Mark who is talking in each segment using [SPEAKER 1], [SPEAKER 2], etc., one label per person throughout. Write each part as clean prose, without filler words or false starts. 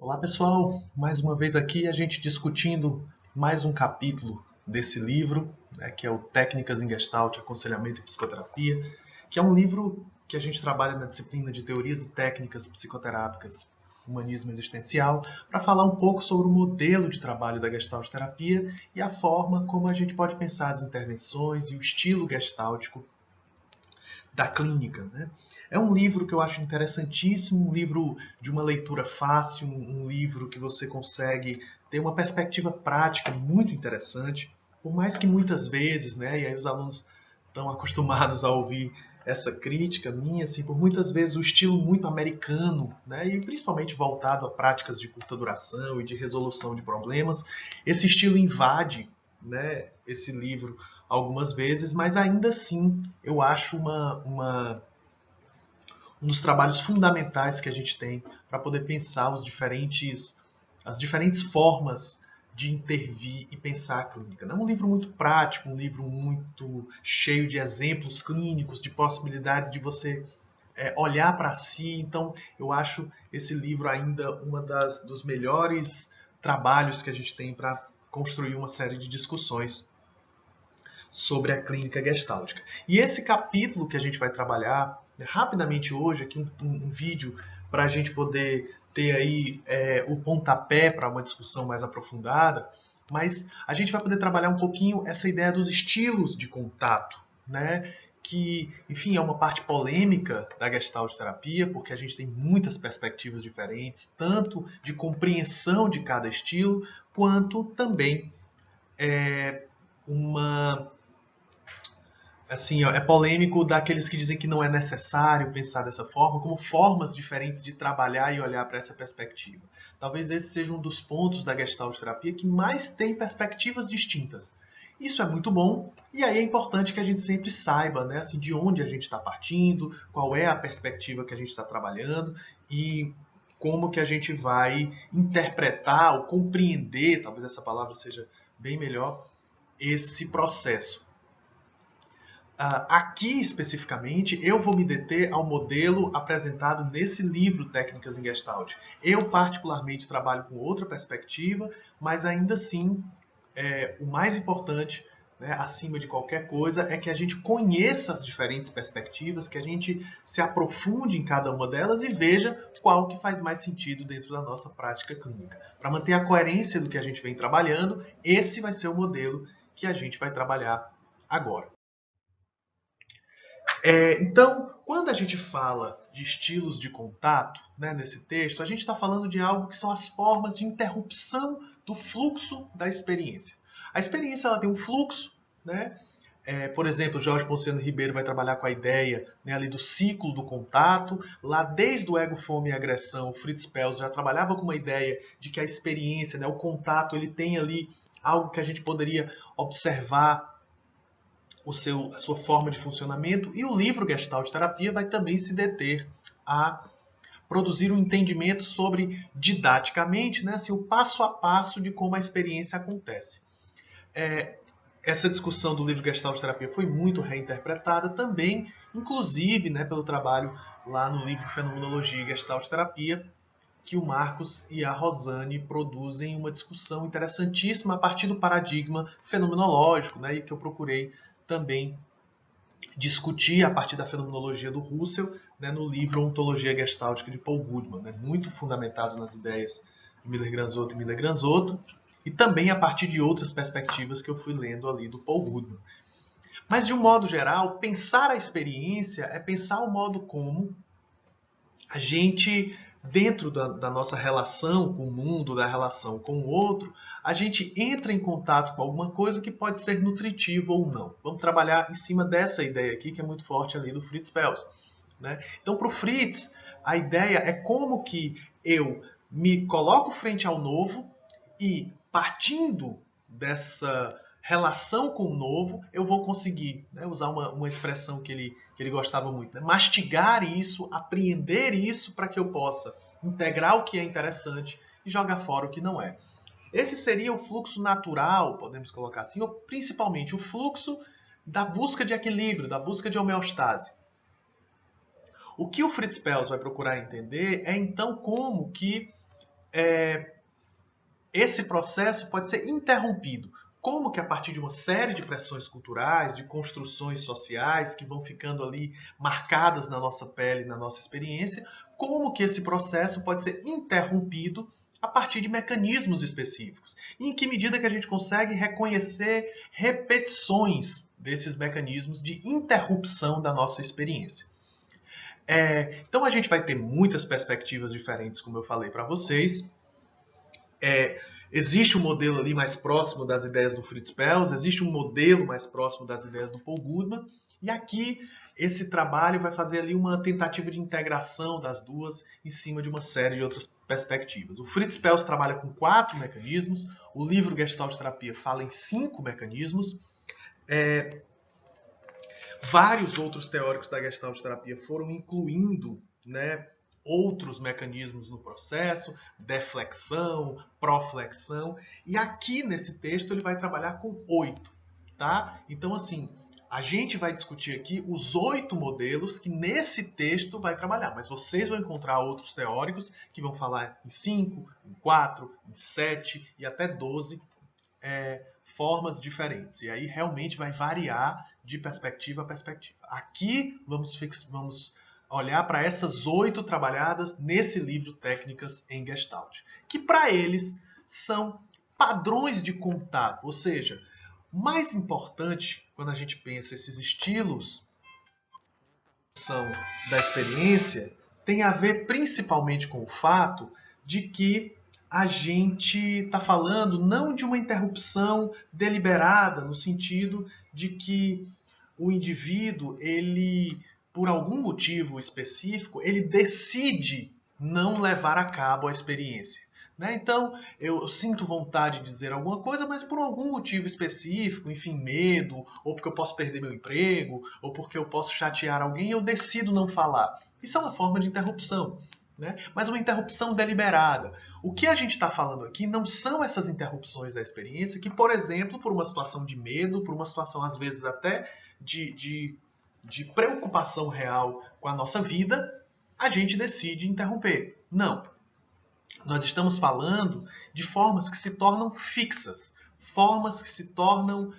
[SPEAKER 1] Olá pessoal, mais uma vez aqui a gente discutindo mais um capítulo desse livro, que é o Técnicas em Gestalt, Aconselhamento e Psicoterapia, que é um livro que a gente trabalha na disciplina de Teorias e Técnicas Psicoterápicas, Humanismo Existencial, para falar um pouco sobre o modelo de trabalho da Gestalt terapia e a forma como a gente pode pensar as intervenções e o estilo gestáltico da clínica. Né? É um livro que eu acho interessantíssimo, um livro de uma leitura fácil, um livro que você consegue ter uma perspectiva prática muito interessante, por mais que muitas vezes, né, e aí os alunos estão acostumados a ouvir essa crítica minha, assim, por muitas vezes o estilo muito americano, né, e principalmente voltado a práticas de curta duração e de resolução de problemas, esse estilo invade, né, esse livro algumas vezes, mas ainda assim eu acho um dos trabalhos fundamentais que a gente tem para poder pensar as diferentes formas de intervir e pensar a clínica. É um livro muito prático, um livro muito cheio de exemplos clínicos, de possibilidades de você olhar para si. Então, eu acho esse livro ainda dos melhores trabalhos que a gente tem para construir uma série de discussões sobre a clínica gestáltica. E esse capítulo que a gente vai trabalhar rapidamente hoje, aqui um vídeo para a gente poder ter aí o pontapé para uma discussão mais aprofundada, mas a gente vai poder trabalhar um pouquinho essa ideia dos estilos de contato, né? Que, enfim, é uma parte polêmica da Gestalt terapia, porque a gente tem muitas perspectivas diferentes, tanto de compreensão de cada estilo, quanto também uma assim, é polêmico daqueles que dizem que não é necessário pensar dessa forma, como formas diferentes de trabalhar e olhar para essa perspectiva. Talvez esse seja um dos pontos da Gestalt terapia que mais tem perspectivas distintas. Isso é muito bom, e aí é importante que a gente sempre saiba, né, assim, de onde a gente está partindo, qual é a perspectiva que a gente está trabalhando e como que a gente vai interpretar ou compreender, talvez essa palavra seja bem melhor, esse processo. Aqui especificamente, eu vou me deter ao modelo apresentado nesse livro Técnicas em Gestalt. Eu, particularmente, trabalho com outra perspectiva, mas ainda assim, o mais importante, né, acima de qualquer coisa, é que a gente conheça as diferentes perspectivas, que a gente se aprofunde em cada uma delas e veja qual que faz mais sentido dentro da nossa prática clínica. Para manter a coerência do que a gente vem trabalhando, esse vai ser o modelo que a gente vai trabalhar agora. Então, quando a gente fala de estilos de contato, né, nesse texto, a gente está falando de algo que são as formas de interrupção do fluxo da experiência. A experiência ela tem um fluxo, né? Por exemplo, Jorge Ponciano Ribeiro vai trabalhar com a ideia, né, ali do ciclo do contato. Lá desde o ego, fome e agressão, o Fritz Perls já trabalhava com uma ideia de que a experiência, né, o contato, ele tem ali algo que a gente poderia observar a sua forma de funcionamento, e o livro Gestalt Terapia vai também se deter a produzir um entendimento sobre, didaticamente, né, assim, o passo a passo de como a experiência acontece. Essa discussão do livro Gestalt Terapia foi muito reinterpretada também, inclusive, né, pelo trabalho lá no livro Fenomenologia e Gestalt Terapia, que o Marcos e a Rosane produzem uma discussão interessantíssima a partir do paradigma fenomenológico, né, e que eu procurei também discutir a partir da fenomenologia do Husserl, né, no livro Ontologia Gestáltica de Paul Goodman, né, muito fundamentado nas ideias de Miller-Granzotto e Miller-Granzotto, e também a partir de outras perspectivas que eu fui lendo ali do Paul Goodman. Mas, de um modo geral, pensar a experiência é pensar o modo como a gente, dentro da nossa relação com o mundo, da relação com o outro, a gente entra em contato com alguma coisa que pode ser nutritiva ou não. Vamos trabalhar em cima dessa ideia aqui, que é muito forte ali do Fritz Perls. Né? Então, para o Fritz, a ideia é como que eu me coloco frente ao novo e, partindo dessa relação com o novo, eu vou conseguir, né, usar uma expressão que ele gostava muito, né, mastigar isso, apreender isso para que eu possa integrar o que é interessante e jogar fora o que não é. Esse seria o fluxo natural, podemos colocar assim, ou principalmente o fluxo da busca de equilíbrio, da busca de homeostase. O que o Fritz Perls vai procurar entender é então como que esse processo pode ser interrompido. Como que a partir de uma série de pressões culturais, de construções sociais que vão ficando ali marcadas na nossa pele, na nossa experiência, como que esse processo pode ser interrompido a partir de mecanismos específicos? E em que medida que a gente consegue reconhecer repetições desses mecanismos de interrupção da nossa experiência? Então a gente vai ter muitas perspectivas diferentes, como eu falei para vocês. Existe um modelo ali mais próximo das ideias do Fritz Perls, existe um modelo mais próximo das ideias do Paul Goodman, e aqui esse trabalho vai fazer ali uma tentativa de integração das duas em cima de uma série de outras perspectivas. O Fritz Perls trabalha com 4 mecanismos, o livro Gestalt Terapia fala em 5 mecanismos. Vários outros teóricos da Gestalt Terapia foram incluindo, né, outros mecanismos no processo, deflexão, proflexão, e aqui nesse texto ele vai trabalhar com 8, tá? Então, assim, a gente vai discutir aqui os 8 modelos que nesse texto vai trabalhar, mas vocês vão encontrar outros teóricos que vão falar em 5, em 4, em 7 e até 12 formas diferentes. E aí realmente vai variar de perspectiva a perspectiva. Aqui vamos olhar para essas 8 trabalhadas nesse livro Técnicas em Gestalt, que para eles são padrões de contato, ou seja, mais importante quando a gente pensa esses estilos da experiência tem a ver principalmente com o fato de que a gente está falando não de uma interrupção deliberada, no sentido de que o indivíduo, ele, por algum motivo específico, ele decide não levar a cabo a experiência. Né? Então, eu sinto vontade de dizer alguma coisa, mas por algum motivo específico, enfim, medo, ou porque eu posso perder meu emprego, ou porque eu posso chatear alguém, eu decido não falar. Isso é uma forma de interrupção. Né? Mas uma interrupção deliberada. O que a gente está falando aqui não são essas interrupções da experiência que, por exemplo, por uma situação de medo, por uma situação às vezes até de preocupação real com a nossa vida, a gente decide interromper. Não. Nós estamos falando de formas que se tornam fixas, formas que se tornam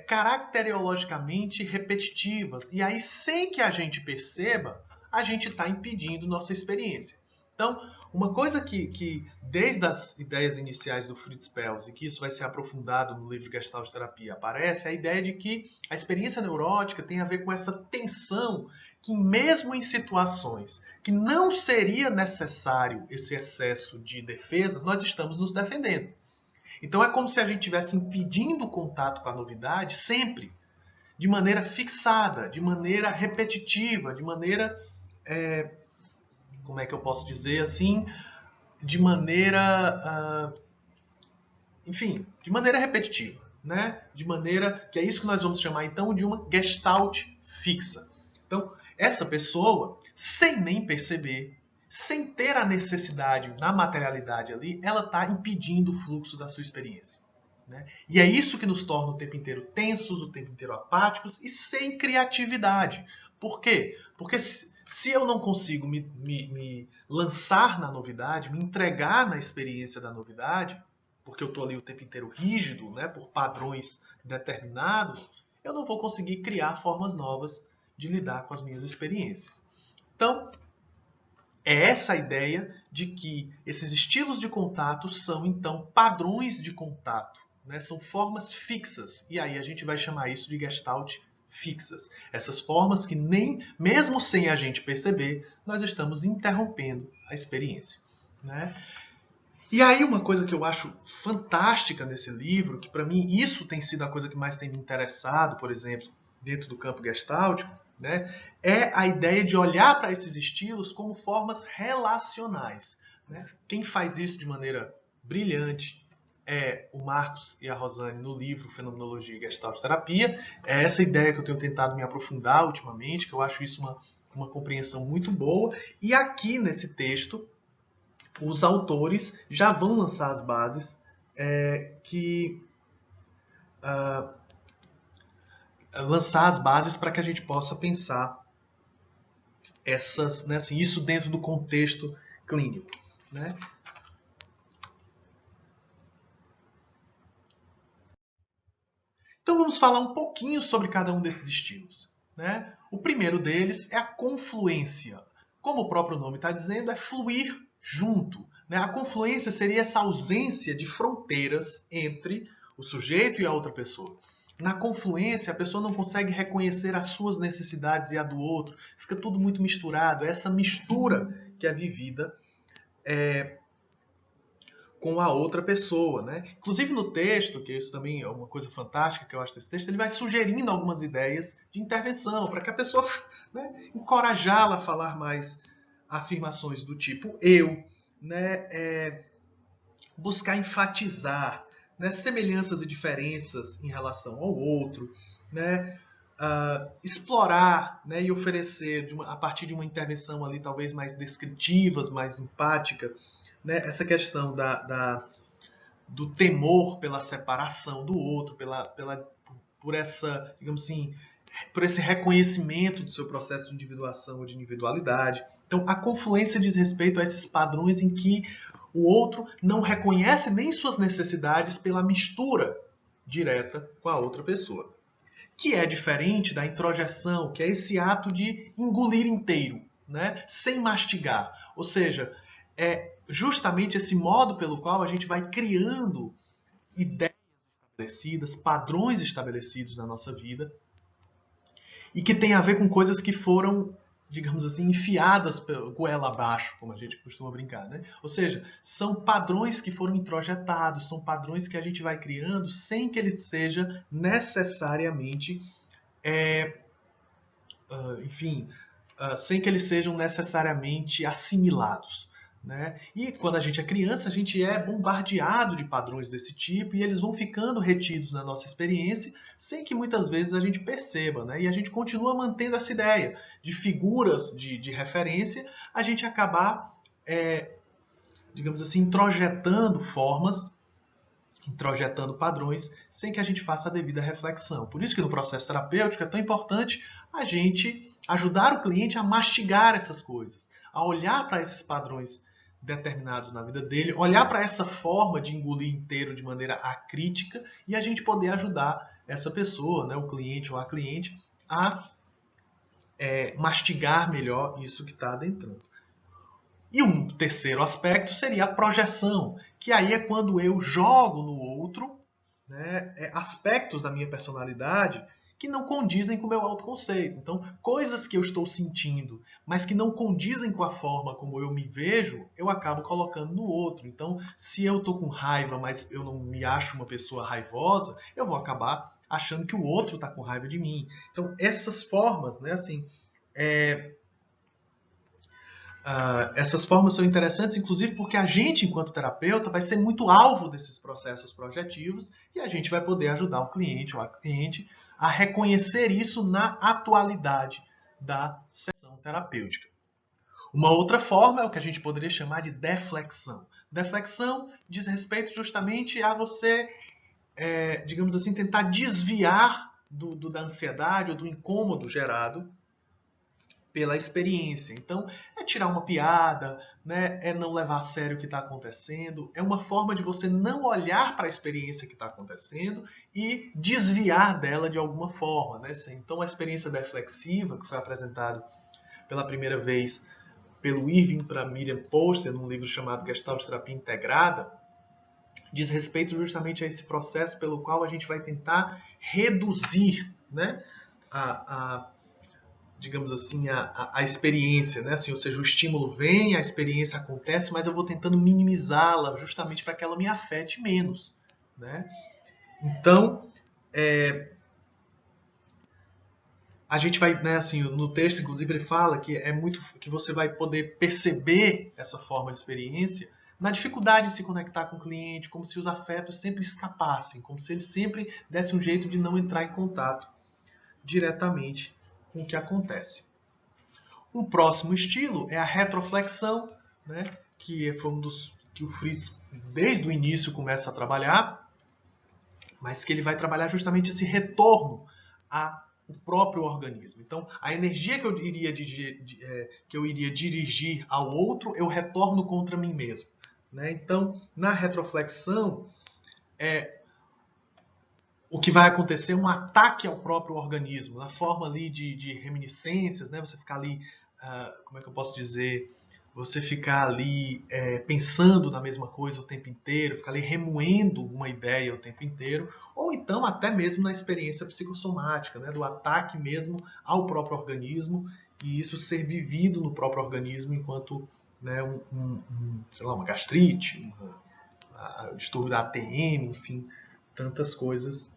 [SPEAKER 1] caracteriologicamente repetitivas. E aí, sem que a gente perceba, a gente está impedindo nossa experiência. Então, uma coisa que desde as ideias iniciais do Fritz Perls, e que isso vai ser aprofundado no livro Gestalt Terapia, aparece a ideia de que a experiência neurótica tem a ver com essa tensão que mesmo em situações que não seria necessário esse excesso de defesa, nós estamos nos defendendo. Então é como se a gente estivesse impedindo o contato com a novidade sempre, de maneira fixada, de maneira repetitiva, de maneira... como é que eu posso dizer assim, de maneira, enfim, de maneira repetitiva, né? De maneira que é isso que nós vamos chamar então de uma gestalt fixa. Então, essa pessoa, sem nem perceber, sem ter a necessidade na materialidade ali, ela está impedindo o fluxo da sua experiência. Né? E é isso que nos torna o tempo inteiro tensos, o tempo inteiro apáticos e sem criatividade. Por quê? Porque se eu não consigo me lançar na novidade, me entregar na experiência da novidade, porque eu estou ali o tempo inteiro rígido, né, por padrões determinados, eu não vou conseguir criar formas novas de lidar com as minhas experiências. Então, é essa a ideia de que esses estilos de contato são, então, padrões de contato, né? São formas fixas, e aí a gente vai chamar isso de Gestalt fixas. Essas formas que nem, mesmo sem a gente perceber, nós estamos interrompendo a experiência. Né? E aí uma coisa que eu acho fantástica nesse livro, que para mim isso tem sido a coisa que mais tem me interessado, por exemplo, dentro do campo gestáltico, né, é a ideia de olhar para esses estilos como formas relacionais. Né? Quem faz isso de maneira brilhante é o Marcos e a Rosane no livro Fenomenologia e Gestalt Terapia. É essa ideia que eu tenho tentado me aprofundar ultimamente, que eu acho isso uma compreensão muito boa. E aqui nesse texto, os autores já vão lançar as bases lançar as bases para que a gente possa pensar essas, né, assim, isso dentro do contexto clínico. Né? Então vamos falar um pouquinho sobre cada um desses estilos, né? O primeiro deles é a confluência. Como o próprio nome está dizendo, é fluir junto, né? A confluência seria essa ausência de fronteiras entre o sujeito e a outra pessoa. Na confluência, a pessoa não consegue reconhecer as suas necessidades e a do outro. Fica tudo muito misturado. É essa mistura que é vivida com a outra pessoa, né? Inclusive no texto, que isso também é uma coisa fantástica que eu acho desse texto, ele vai sugerindo algumas ideias de intervenção para que a pessoa, né, encorajá-la a falar mais afirmações do tipo eu, né, buscar enfatizar, né, semelhanças e diferenças em relação ao outro, né, explorar, né, e oferecer a partir de uma intervenção ali talvez mais descritiva, mais empática, né, essa questão do temor pela separação do outro, por essa, digamos assim, por esse reconhecimento do seu processo de individuação ou de individualidade. Então, a confluência diz respeito a esses padrões em que o outro não reconhece nem suas necessidades pela mistura direta com a outra pessoa. Que é diferente da introjeção, que é esse ato de engolir inteiro, né? Sem mastigar. Ou seja, é justamente esse modo pelo qual a gente vai criando ideias estabelecidas, padrões estabelecidos na nossa vida, e que tem a ver com coisas que foram, digamos assim, enfiadas goela abaixo, como a gente costuma brincar, né? Ou seja, são padrões que foram introjetados, são padrões que a gente vai criando sem que ele seja necessariamente, enfim, sem que eles sejam necessariamente assimilados. Né? E quando a gente é criança, a gente é bombardeado de padrões desse tipo e eles vão ficando retidos na nossa experiência sem que muitas vezes a gente perceba. Né? E a gente continua mantendo essa ideia de figuras de referência, a gente acabar, digamos assim, introjetando formas, introjetando padrões, sem que a gente faça a devida reflexão. Por isso que no processo terapêutico é tão importante a gente ajudar o cliente a mastigar essas coisas, a olhar para esses padrões determinados na vida dele, olhar para essa forma de engolir inteiro de maneira acrítica e a gente poder ajudar essa pessoa, né, o cliente ou a cliente, a mastigar melhor isso que está adentrando. E um terceiro aspecto seria a projeção, que aí é quando eu jogo no outro, né, aspectos da minha personalidade que não condizem com o meu autoconceito. Então, coisas que eu estou sentindo, mas que não condizem com a forma como eu me vejo, eu acabo colocando no outro. Então, se eu estou com raiva, mas eu não me acho uma pessoa raivosa, eu vou acabar achando que o outro está com raiva de mim. Então, essas formas, né, assim, essas formas são interessantes, inclusive porque a gente, enquanto terapeuta, vai ser muito alvo desses processos projetivos e a gente vai poder ajudar o cliente ou a cliente a reconhecer isso na atualidade da sessão terapêutica. Uma outra forma é o que a gente poderia chamar de deflexão. Deflexão diz respeito justamente a você, digamos assim, tentar desviar da ansiedade ou do incômodo gerado pela experiência. Então, é tirar uma piada, né? É não levar a sério o que está acontecendo, é uma forma de você não olhar para a experiência que está acontecendo e desviar dela de alguma forma. Né? Então, a experiência deflexiva, que foi apresentada pela primeira vez pelo Irving para Miriam Poster, num livro chamado Gestalt Terapia Integrada, diz respeito justamente a esse processo pelo qual a gente vai tentar reduzir, né, digamos assim, a experiência, né? Assim, ou seja, o estímulo vem, a experiência acontece, mas eu vou tentando minimizá-la justamente para que ela me afete menos, né? Então, a gente vai, né, assim, no texto, inclusive, ele fala que é muito que você vai poder perceber essa forma de experiência na dificuldade de se conectar com o cliente, como se os afetos sempre escapassem, como se ele sempre desse um jeito de não entrar em contato diretamente com o que acontece. Um próximo estilo é a retroflexão, né, que foi um dos que o Fritz desde o início começa a trabalhar, mas que ele vai trabalhar justamente esse retorno ao próprio organismo. Então, a energia que eu iria dirigir ao outro, eu retorno contra mim mesmo. Né? Então, na retroflexão, o que vai acontecer é um ataque ao próprio organismo, na forma ali de reminiscências, né? Você ficar ali, como é que eu posso dizer, você ficar ali pensando na mesma coisa o tempo inteiro, ficar ali remoendo uma ideia o tempo inteiro, ou então até mesmo na experiência psicossomática, né? Do ataque mesmo ao próprio organismo, e isso ser vivido no próprio organismo enquanto, né, sei lá, uma gastrite, um distúrbio da ATM, enfim, tantas coisas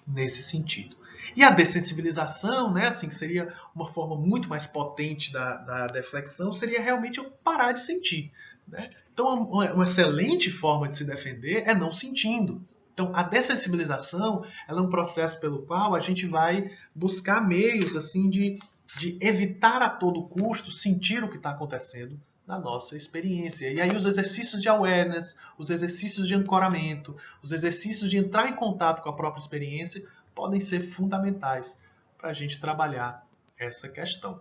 [SPEAKER 1] nesse sentido. E a dessensibilização, né, assim, que seria uma forma muito mais potente da deflexão, seria realmente eu parar de sentir. Né? Então, uma excelente forma de se defender é não sentindo. Então, a dessensibilização ela é um processo pelo qual a gente vai buscar meios assim de evitar a todo custo sentir o que está acontecendo na nossa experiência. E aí os exercícios de awareness, os exercícios de ancoramento, os exercícios de entrar em contato com a própria experiência podem ser fundamentais para a gente trabalhar essa questão.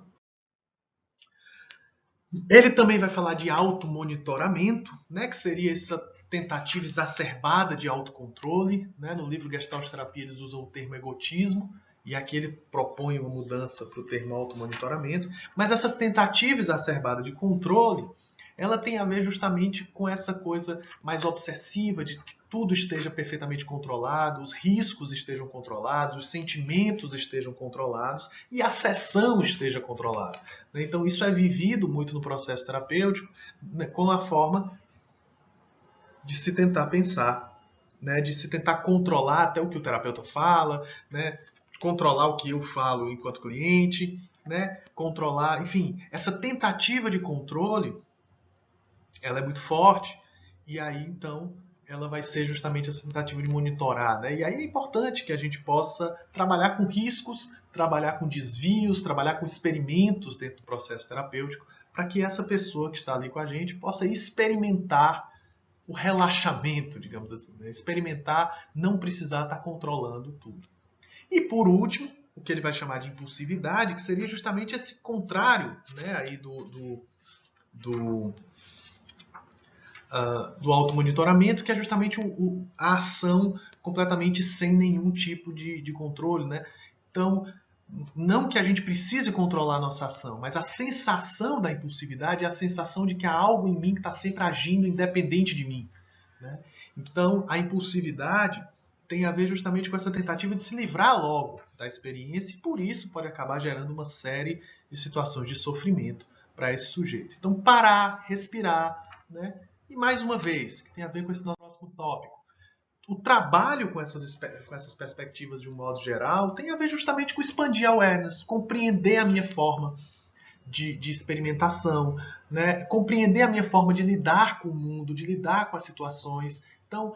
[SPEAKER 1] Ele também vai falar de automonitoramento, né, que seria essa tentativa exacerbada de autocontrole. Né? No livro Gestalt Terapia eles usam o termo egotismo, e aqui ele propõe uma mudança para o termo automonitoramento. Mas essa tentativa exacerbada de controle, ela tem a ver justamente com essa coisa mais obsessiva de que tudo esteja perfeitamente controlado, os riscos estejam controlados, os sentimentos estejam controlados e a sessão esteja controlada. Então isso é vivido muito no processo terapêutico, né, com a forma de se tentar pensar, né, de se tentar controlar até o que o terapeuta fala, né, controlar o que eu falo enquanto cliente, né, controlar, enfim, essa tentativa de controle ela é muito forte, e aí então ela vai ser justamente essa tentativa de monitorar. Né? E aí é importante que a gente possa trabalhar com riscos, trabalhar com desvios, trabalhar com experimentos dentro do processo terapêutico, para que essa pessoa que está ali com a gente possa experimentar o relaxamento, digamos assim, né? Experimentar não precisar estar controlando tudo. E por último, o que ele vai chamar de impulsividade, que seria justamente esse contrário, né, aí do automonitoramento, que é justamente a ação completamente sem nenhum tipo de controle. Né? Então, não que a gente precise controlar a nossa ação, mas a sensação da impulsividade é a sensação de que há algo em mim que está sempre agindo independente de mim. Né? Então, a impulsividade tem a ver justamente com essa tentativa de se livrar logo da experiência e, por isso, pode acabar gerando uma série de situações de sofrimento para esse sujeito. Então, parar, respirar, né? E mais uma vez, que tem a ver com esse nosso próximo tópico, o trabalho com essas perspectivas de um modo geral tem a ver justamente com expandir a awareness, compreender a minha forma de experimentação, né? Compreender a minha forma de lidar com o mundo, de lidar com as situações. Então,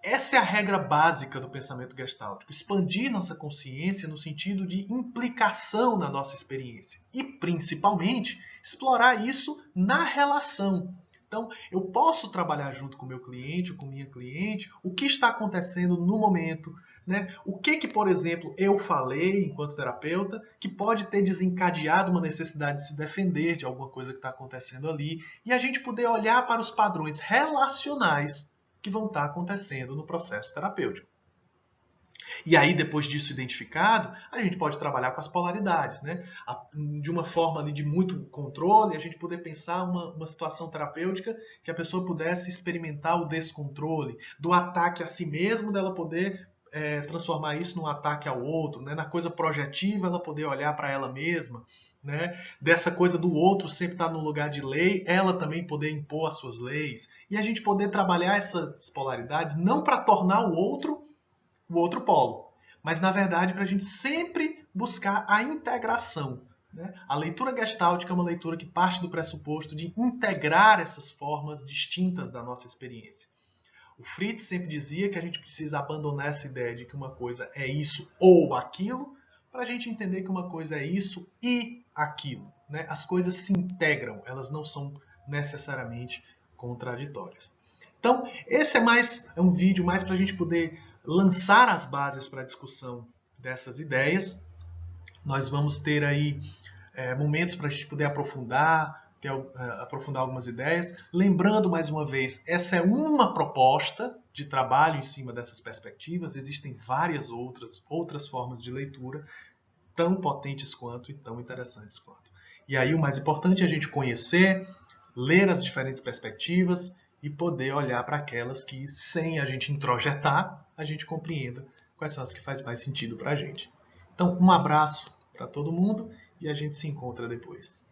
[SPEAKER 1] essa é a regra básica do pensamento gestáltico, expandir nossa consciência no sentido de implicação na nossa experiência e, principalmente, explorar isso na relação. Então, eu posso trabalhar junto com o meu cliente ou com minha cliente, o que está acontecendo no momento, né? O que, por exemplo, eu falei enquanto terapeuta que pode ter desencadeado uma necessidade de se defender de alguma coisa que está acontecendo ali e a gente poder olhar para os padrões relacionais que vão estar acontecendo no processo terapêutico. E aí, depois disso identificado, a gente pode trabalhar com as polaridades, né? De uma forma ali de muito controle, a gente poder pensar uma situação terapêutica que a pessoa pudesse experimentar o descontrole, do ataque a si mesmo, dela poder transformar isso num ataque ao outro, né? Na coisa projetiva, ela poder olhar para ela mesma, né? Dessa coisa do outro sempre estar no lugar de lei, ela também poder impor as suas leis, e a gente poder trabalhar essas polaridades não para tornar o outro polo, mas na verdade para a gente sempre buscar a integração. Né? A leitura gestáltica é uma leitura que parte do pressuposto de integrar essas formas distintas da nossa experiência. O Fritz sempre dizia que a gente precisa abandonar essa ideia de que uma coisa é isso ou aquilo, para a gente entender que uma coisa é isso e aquilo. Né? As coisas se integram, elas não são necessariamente contraditórias. Então, esse é um vídeo mais para a gente poder lançar as bases para a discussão dessas ideias. Nós vamos ter aí momentos para a gente poder aprofundar, aprofundar algumas ideias. Lembrando, mais uma vez, essa é uma proposta de trabalho em cima dessas perspectivas. Existem várias outras formas de leitura, tão potentes quanto e tão interessantes quanto. E aí o mais importante é a gente conhecer, ler as diferentes perspectivas e poder olhar para aquelas que, sem a gente introjetar, a gente compreenda quais são as que faz mais sentido para a gente. Então, um abraço para todo mundo e a gente se encontra depois.